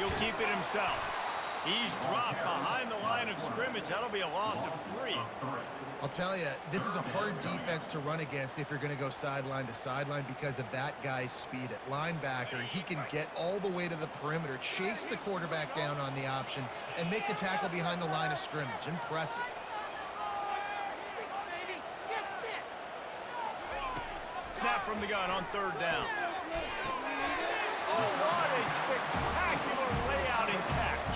He'll keep it himself. He's dropped behind the line of scrimmage. That'll be a loss of 3. I'll tell you, this is a hard defense to run against if you're going to go sideline to sideline because of that guy's speed at linebacker. He can get all the way to the perimeter, chase the quarterback down on the option, and make the tackle behind the line of scrimmage. Impressive. Snap from the gun on 3rd down. Oh, what a spectacular layout and catch.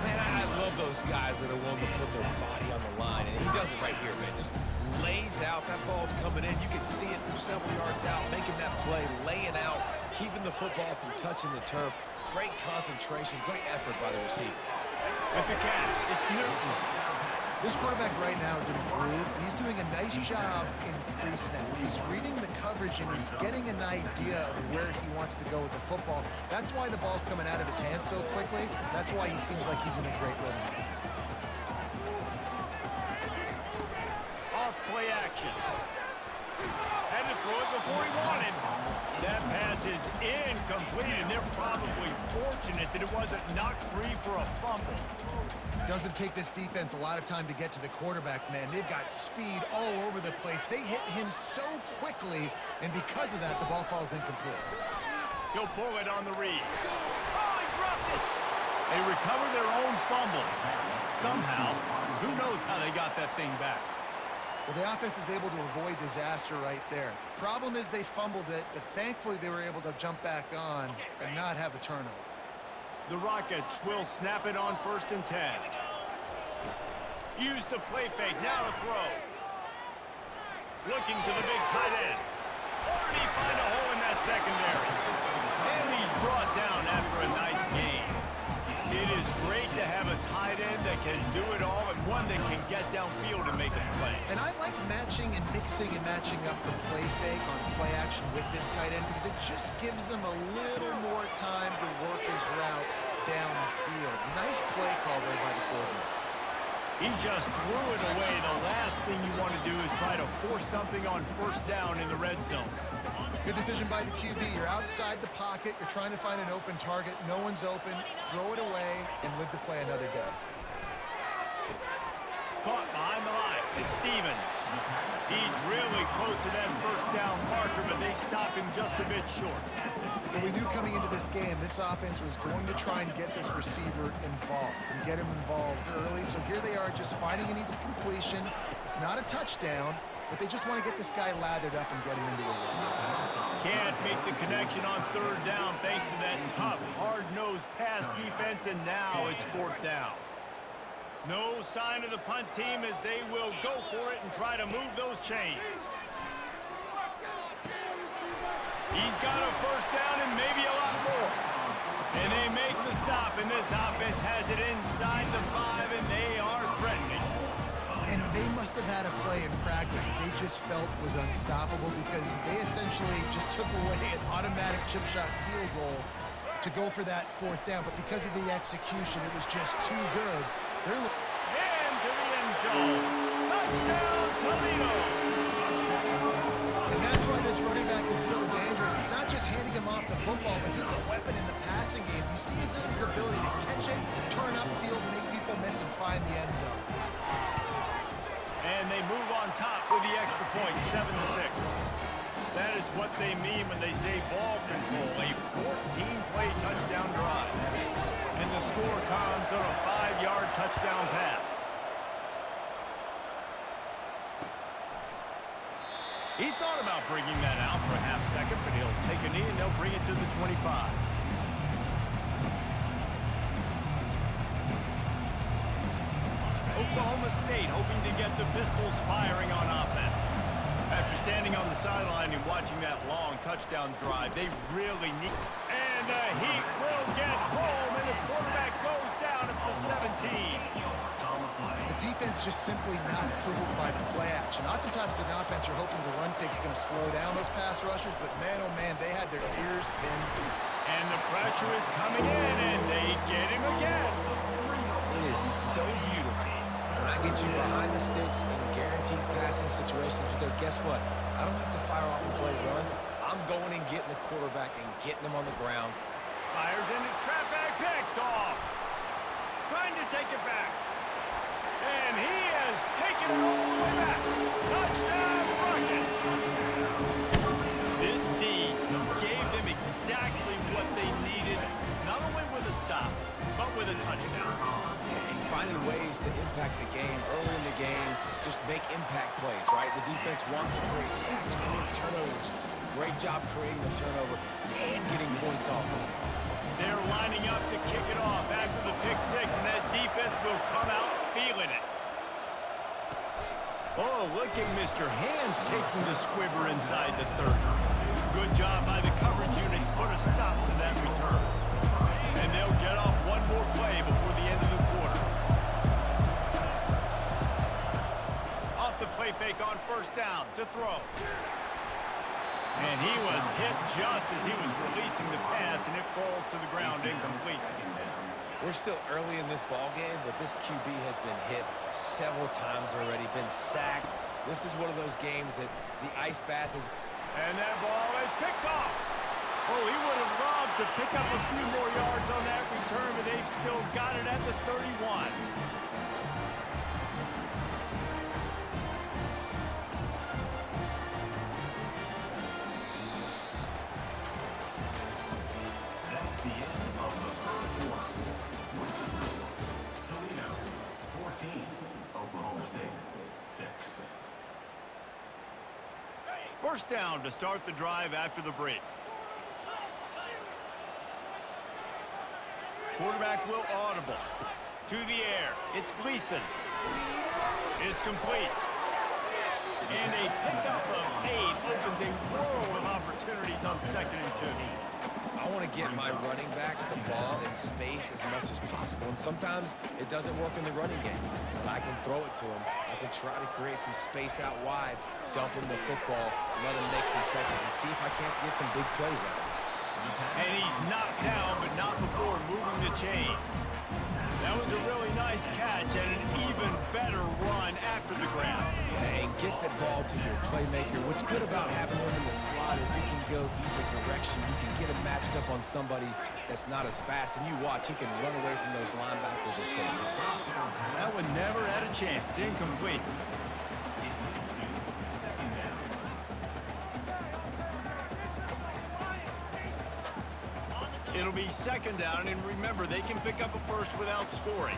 Man, I love those guys that are willing to put their body on the line, and he does it right here, man. Just lays out. That ball's coming in. You can see it from several yards out, making that play, laying out, keeping the football from touching the turf. Great concentration, great effort by the receiver. With the catch, it's Newton. This quarterback right now is in a groove, and he's doing a nice job in pre-snap. He's reading the coverage, and he's getting an idea of where he wants to go with the football. That's why the ball's coming out of his hands so quickly. That's why he seems like he's in a great rhythm. Off play action. Had to throw it before he wanted. That pass is incomplete, and they're probably fortunate that it wasn't knocked free for a fumble. Doesn't take this defense a lot of time to get to the quarterback, man. They've got speed all over the place. They hit him so quickly, and because of that, the ball falls incomplete. He'll pull it on the read. Oh, he dropped it! They recover their own fumble. Somehow, who knows how they got that thing back. Well, the offense is able to avoid disaster right there. Problem is they fumbled it, but thankfully they were able to jump back on and not have a turnover. The Rockets will snap it on 1st and 10. Use the play fake, now to throw. Looking to the big tight end. Already find a hole in that secondary. And he's brought down after a nice game. It is great to have a tight end that can do it all and one that can get downfield and make a play. And I like matching and mixing and matching up the play fake on play action with this tight end because it just gives him a little more time to work his route down the field. Nice play call there by the quarterback. He just threw it away. The last thing you want to do is try to force something on 1st down in the red zone. Good decision by the QB. You're outside the pocket. You're trying to find an open target. No one's open. Throw it away and live to play another day. Caught behind the line. It's Stevens. He's really close to that 1st down marker, but they stop him just a bit short. Well, we knew coming into this game, this offense was going to try and get this receiver involved and get him involved early. So here they are just finding an easy completion. It's not a touchdown, but they just want to get this guy lathered up and get him into a run. Can't make the connection on 3rd down thanks to that tough, hard-nosed pass defense, and now it's 4th down. No sign of the punt team as they will go for it and try to move those chains. He's got a 1st down and maybe a lot more. And they make the stop, and this offense has it inside the 5, and they are threatening. And they must have had a play in practice that they just felt was unstoppable because they essentially just took away an automatic chip shot field goal to go for that 4th down. But because of the execution, it was just too good. They're and to the end zone. Touchdown, Toledo! And that's why this running back is so dangerous. It's not just handing him off the football, but he's a weapon in the passing game. You see his ability to catch it, turn upfield, make people miss, and find the end zone. And they move on top with the extra point, 7-6. That is what they mean when they say ball control, a 14-play touchdown drive. And the score comes on a 5-yard touchdown pass. He thought about bringing that out for a half second, but he'll take a knee and they'll bring it to the 25. Oklahoma State hoping to get the Pistols firing on offense. After standing on the sideline and watching that long touchdown drive, they really need... And the Heat will get home, and the quarterback goes down at the 17. The defense just simply not fooled by the play action. Oftentimes, as an offense, you're hoping the run fake's going to slow down those pass rushers, but man, oh man, they had their ears pinned. And the pressure is coming in, and they get him again. It is so beautiful when I get you behind the sticks in guaranteed passing situations because guess what? I don't have to fire off and play run. I'm going and getting the quarterback and getting him on the ground. Fires into traffic, picked off. Trying to take it back. And he has taken it all the way back. Touchdown, Rockets. This D gave them exactly what they needed, not only with a stop, but with a touchdown. And finding ways to impact the game early in the game, just make impact plays, right? The defense wants to create sacks, create turnovers. Great job creating the turnover and getting points off of it. They're lining up to kick it off after the pick six, and that defense will come out feeling it. Oh, look at Mr. Hands taking the squibber inside the 30. Good job by the coverage unit to put a stop to that return. And they'll get off one more play before the end of the quarter. Off the play fake on first down to throw. And he was hit just as he was releasing the pass, and it falls to the ground incomplete. We're still early in this ball game, but this QB has been hit several times already, been sacked. This is one of those games that the ice bath is... And that ball is picked off. Oh, he would have loved to pick up a few more yards on that return, but they've still got it at the 31. First down to start the drive after the break. Quarterback will audible. To the air. It's Gleason. It's complete. And a pickup of 8 opens a world of opportunities on 2nd and 2. I want to get my running backs the ball in space as much as possible, and sometimes it doesn't work in the running game. But I can throw it to them. I can try to create some space out wide, dump him the football, let him make some catches, and see if I can't get some big plays out of him. And he's knocked down, but not before moving the chains. That was a really nice catch and an even better run after the grab. Yeah, and get the ball to your playmaker. What's good about having him in the slot is he can go either direction. You can get him matched up on somebody that's not as fast, and you watch, he can run away from those linebackers or safeties. That one never had a chance. Incomplete. It'll be 2nd down, and remember, they can pick up a first without scoring.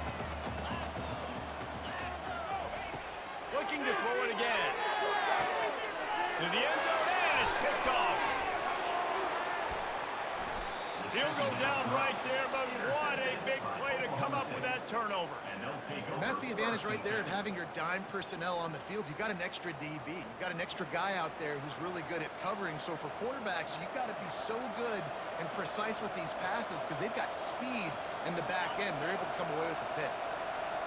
Looking to throw it again. To the end zone, and it's picked off. He'll go down right there, but what a big play to come up with that turnover. And that's the advantage right there of having your dime personnel on the field. You've got an extra DB. You've got an extra guy out there who's really good at covering. So for quarterbacks, you've got to be so good and precise with these passes because they've got speed in the back end. They're able to come away with the pick.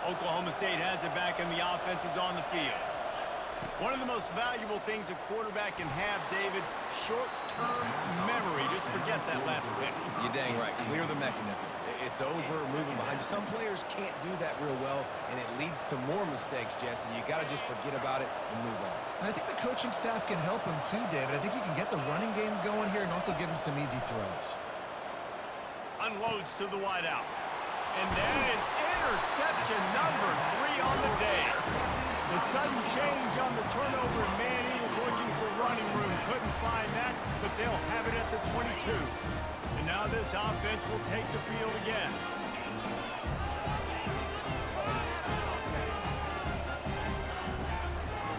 Oklahoma State has it back, and the offense is on the field. One of the most valuable things a quarterback can have, David, short-term memory. Just forget that last pick. You're dang right. Clear the mechanism. It's over, moving behind you. Some players can't do that real well, and it leads to more mistakes, Jesse. You got to just forget about it and move on. And I think the coaching staff can help him too, David. I think you can get the running game going here and also give him some easy throws. Unloads to the wideout. And that is interception number 3 on the day. The sudden change on the turnover, and man, he was looking for running room. Couldn't find that, but they'll have it at the 22. And now this offense will take the field again.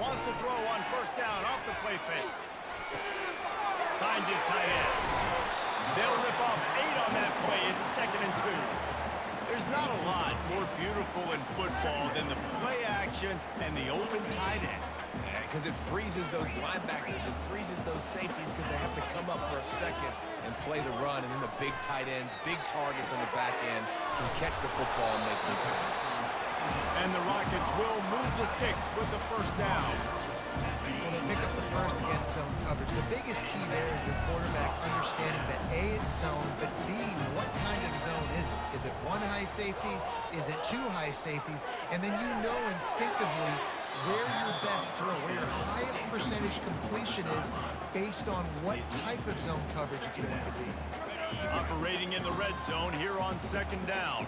Wants to throw on first down off the play fake. Finds his tight end. They'll rip off 8 on that play. It's 2nd and 2. There's not a lot more beautiful in football than the play action and the open tight end. Because it freezes those linebackers, it freezes those safeties because they have to come up for a second and play the run, and then the big tight ends, big targets on the back end can catch the football and make big plays. And the Rockets will move the sticks with the first down. When they pick up the first against zone coverage, the biggest key there is the quarterback understanding that A, it's zone, but B, what kind of zone is it? Is it 1 high safety? Is it 2 high safeties? And then you know instinctively where your best throw, where your highest percentage completion is based on what type of zone coverage it's going to be. Operating in the red zone here on second down.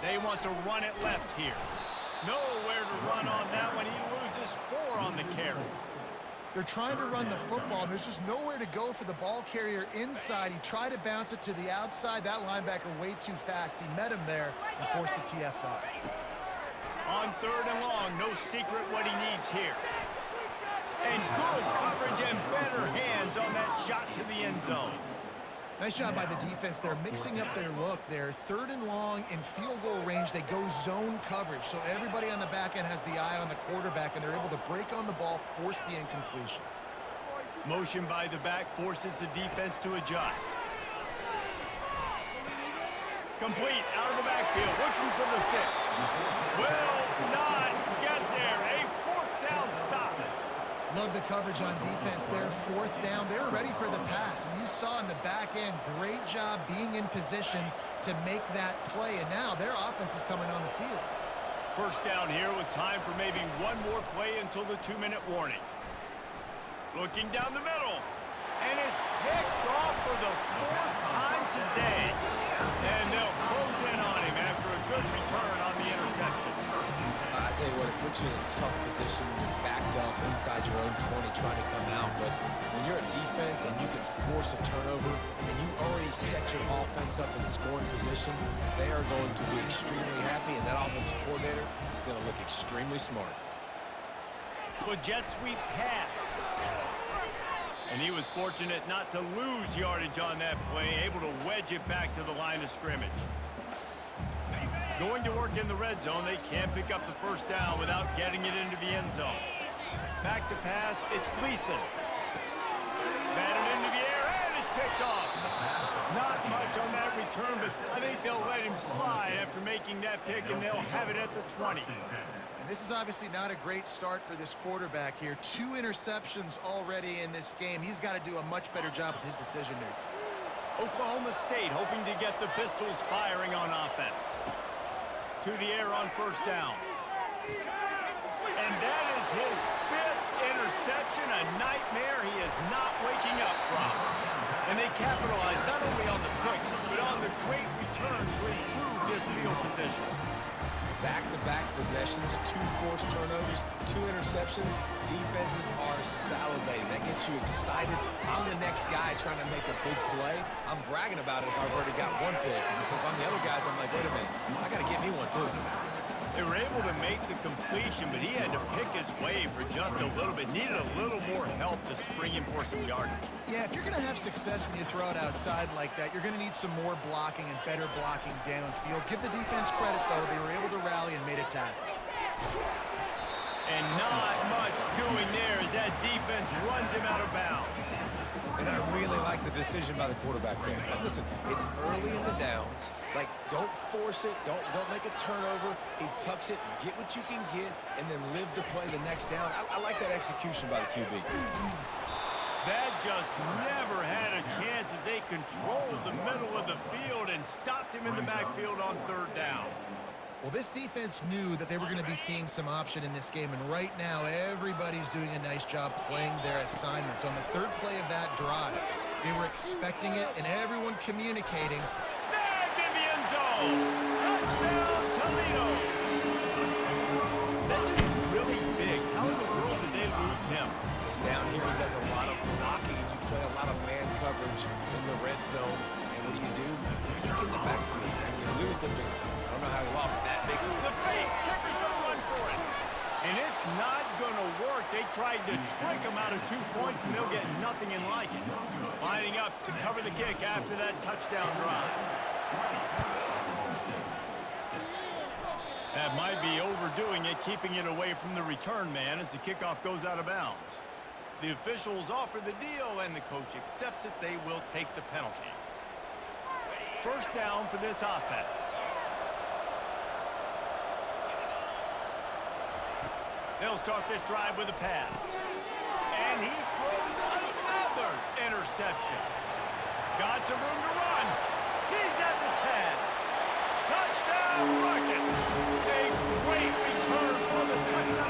They want to run it left here. Nowhere to run on that one. He loses 4 on the carry. They're trying to run the football, and there's just nowhere to go for the ball carrier inside. He tried to bounce it to the outside. That linebacker way too fast. He met him there and forced the TFL. On 3rd and long, no secret what he needs here. And good coverage and better hands on that shot to the end zone. Nice job by the defense. They're mixing up their look. They're 3rd and long in field goal range. They go zone coverage, so everybody on the back end has the eye on the quarterback, and they're able to break on the ball, force the incompletion. Motion by the back forces the defense to adjust. Complete out of the backfield, looking for the sticks. Will not get there. A 4th down stop. Love the coverage on defense there. 4th down. They're ready for the pass. And you saw in the back end, great job being in position to make that play. And now their offense is coming on the field. 1st down here with time for maybe one more play until the 2-minute warning. Looking down the middle. And it's picked off for the 4th time today. And they'll close in on him after a good return on the interception. I tell you what, it puts you in a tough position when you're backed up inside your own 20 trying to come out. But when you're a defense and you can force a turnover and you already set your offense up in scoring position, they are going to be extremely happy, and that offensive coordinator is going to look extremely smart. Well, jet sweep pass. And he was fortunate not to lose yardage on that play, able to wedge it back to the line of scrimmage. Going to work in the red zone, they can't pick up the 1st down without getting it into the end zone. Back to pass, it's Gleason. Batted into the air, and it's picked off. Not much on that return, but I think they'll let him slide after making that pick, and they'll have it at the 20. This is obviously not a great start for this quarterback here. 2 interceptions already in this game. He's got to do a much better job with his decision-making. Oklahoma State hoping to get the Pistols firing on offense. To the air on 1st down. And that is his 5th interception, a nightmare he is not waking up from. And they capitalized not only on the pick, but on the great return to improve this field position. Back-to-back possessions, 2 forced turnovers, 2 interceptions. Defenses are salivating. That gets you excited. I'm the next guy trying to make a big play. I'm bragging about it if I've already got 1 pick. If I'm the other guys, I'm like, wait a minute, I got to get me one too. They were able to make the completion, but he had to pick his way for just a little bit. Needed a little more help to spring him for some yardage. Yeah, if you're going to have success when you throw it outside like that, you're going to need some more blocking and better blocking downfield. Give the defense credit, though. They were able to rally and made a tackle. And not much doing there as that defense runs him out of bounds. And I really like the decision by the quarterback there. Now, listen, it's early in the downs. Like, don't force it. Don't make a turnover. He tucks it, get what you can get, and then live to play the next down. I like that execution by the QB. That just never had a chance as they controlled the middle of the field and stopped him in the backfield on 3rd down. Well, this defense knew that they were going to be seeing some option in this game, and right now everybody's doing a nice job playing their assignments. On the 3rd play of that drive, they were expecting it, and everyone communicating. Snagged in the end zone! Touchdown, Toledo! That dude's really big. How in the world did they lose him? Because down here he does a lot of blocking, and you play a lot of man coverage in the red zone. And what do? Peek in the backfield, and you lose the big fella. I don't know how he lost that big. The fake, kicker's gonna run for it. And it's not gonna work. They tried to trick him out of 2 points, and they'll get nothing in like it. Lining up to cover the kick after that touchdown drive. That might be overdoing it, keeping it away from the return man as the kickoff goes out of bounds. The officials offer the deal, and the coach accepts it. They will take the penalty. 1st down for this offense. They'll start this drive with a pass. And he throws another interception. Got some room to run. He's at the 10. Touchdown, Rockets. A great return for the touchdown.